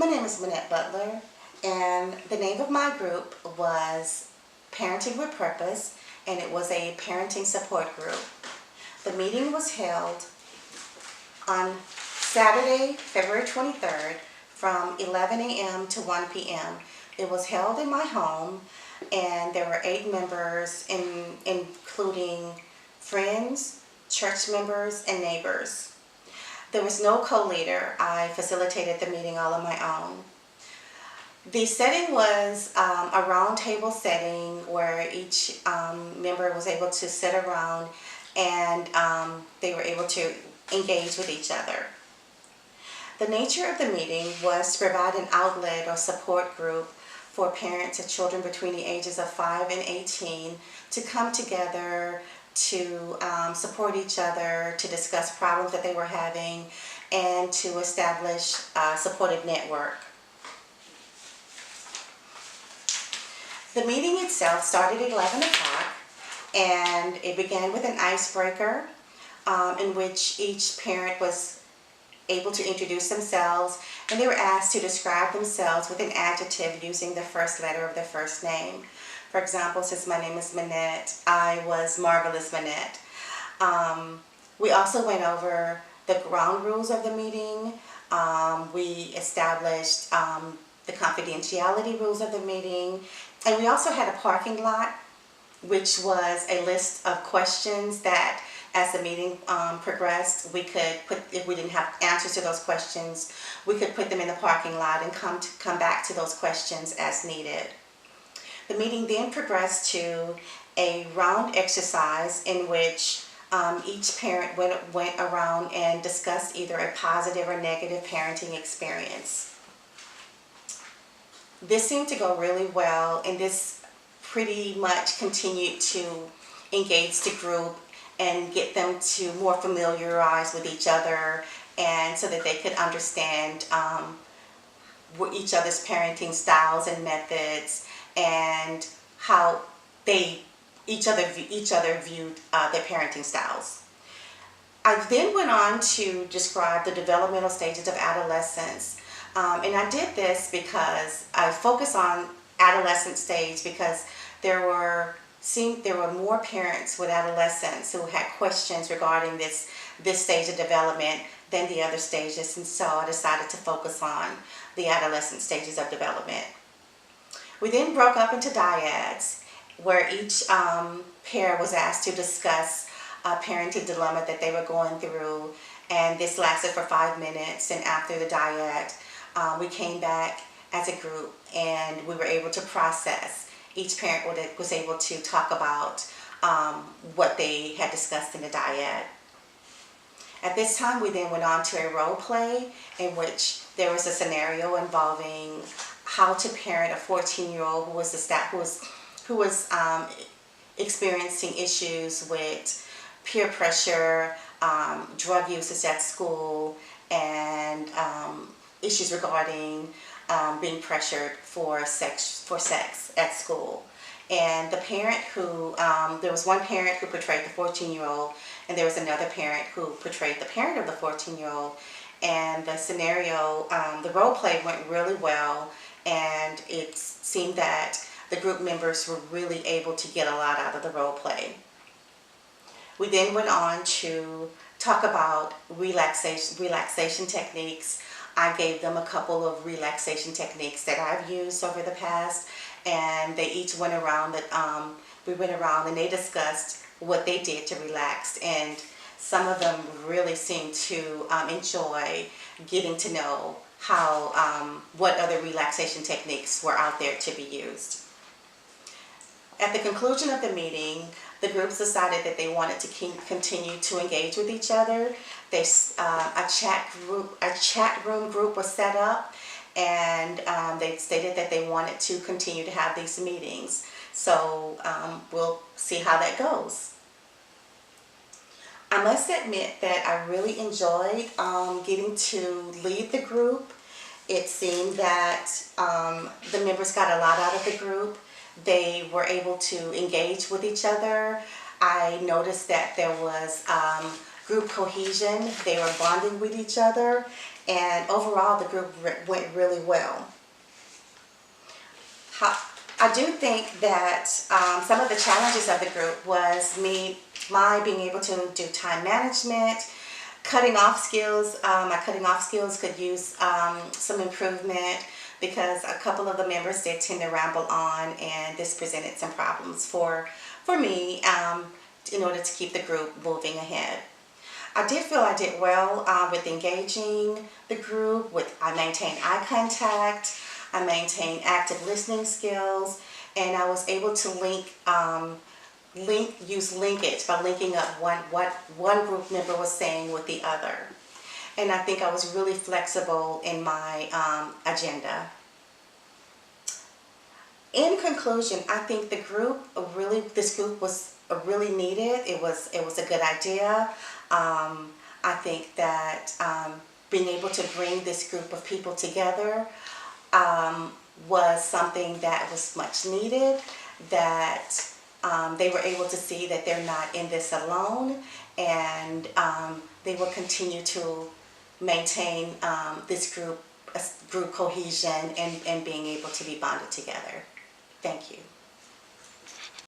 My name is Manette Butler, and the name of my group was Parenting with Purpose, and it was a parenting support group. The meeting was held on Saturday, February 23rd from 11 a.m. to 1 p.m. It was held in my home, and there were 8 members, including friends, church members, and neighbors. There was no co-leader. I facilitated the meeting all on my own. The setting was a round table setting where each member was able to sit around and they were able to engage with each other. The nature of the meeting was to provide an outlet or support group for parents of children between the ages of 5 and 18 to come together to support each other, to discuss problems that they were having, and to establish a supportive network. The meeting itself started at 11 o'clock, and it began with an icebreaker in which each parent was able to introduce themselves, and they were asked to describe themselves with an adjective using the first letter of their first name. For example, since my name is Manette, I was Marvelous Manette. We also went over the ground rules of the meeting. We established the confidentiality rules of the meeting, and we also had a parking lot, which was a list of questions that as the meeting progressed, we could put, if we didn't have answers to those questions, we could put them in the parking lot and come back to those questions as needed. The meeting then progressed to a round exercise in which each parent went around and discussed either a positive or negative parenting experience. This seemed to go really well, and this pretty much continued to engage the group and get them to more familiarize with each other, and so that they could understand each other's parenting styles and methods, and how each other viewed their parenting styles. I then went on to describe the developmental stages of adolescence, and I did this because I focus on adolescent stage because there were more parents with adolescents who had questions regarding this stage of development than the other stages, and so I decided to focus on the adolescent stages of development. We then broke up into dyads, where each pair was asked to discuss a parenting dilemma that they were going through, and this lasted for 5 minutes, and after the dyad, we came back as a group and we were able to process. Each parent was able to talk about what they had discussed in the dyad. At this time, we then went on to a role play in which there was a scenario involving how to parent a 14-year-old who was experiencing issues with peer pressure, drug usage at school, and issues regarding being pressured for sex at school. And the parent who, there was one parent who portrayed the 14-year-old, and there was another parent who portrayed the parent of the 14-year-old. And the scenario, the role play went really well, and it seemed that the group members were really able to get a lot out of the role play. We then went on to talk about relaxation techniques. I gave them a couple of relaxation techniques that I've used over the past, and they each went around we went around and they discussed what they did to relax, and some of them really seemed to enjoy getting to know how what other relaxation techniques were out there to be used. At the conclusion of the meeting, the groups decided that they wanted to continue to engage with each other. A chat room group was set up, and they stated that they wanted to continue to have these meetings. So we'll see how that goes. I must admit that I really enjoyed getting to lead the group. It seemed that the members got a lot out of the group. They were able to engage with each other. I noticed that there was group cohesion. They were bonding with each other, and overall the group went really well. I do think that some of the challenges of the group was my being able to do time management, cutting off skills. My cutting off skills could use some improvement because a couple of the members did tend to ramble on, and this presented some problems for me in order to keep the group moving ahead. I did feel I did well with engaging the group. I maintained eye contact, I maintained active listening skills, and I was able to use linkage by linking up what one group member was saying with the other. And I think I was really flexible in my agenda. In conclusion, I think this group was really needed. It was a good idea. I think that being able to bring this group of people together was something that was much needed, that they were able to see that they're not in this alone, and they will continue to maintain this group cohesion and being able to be bonded together. Thank you.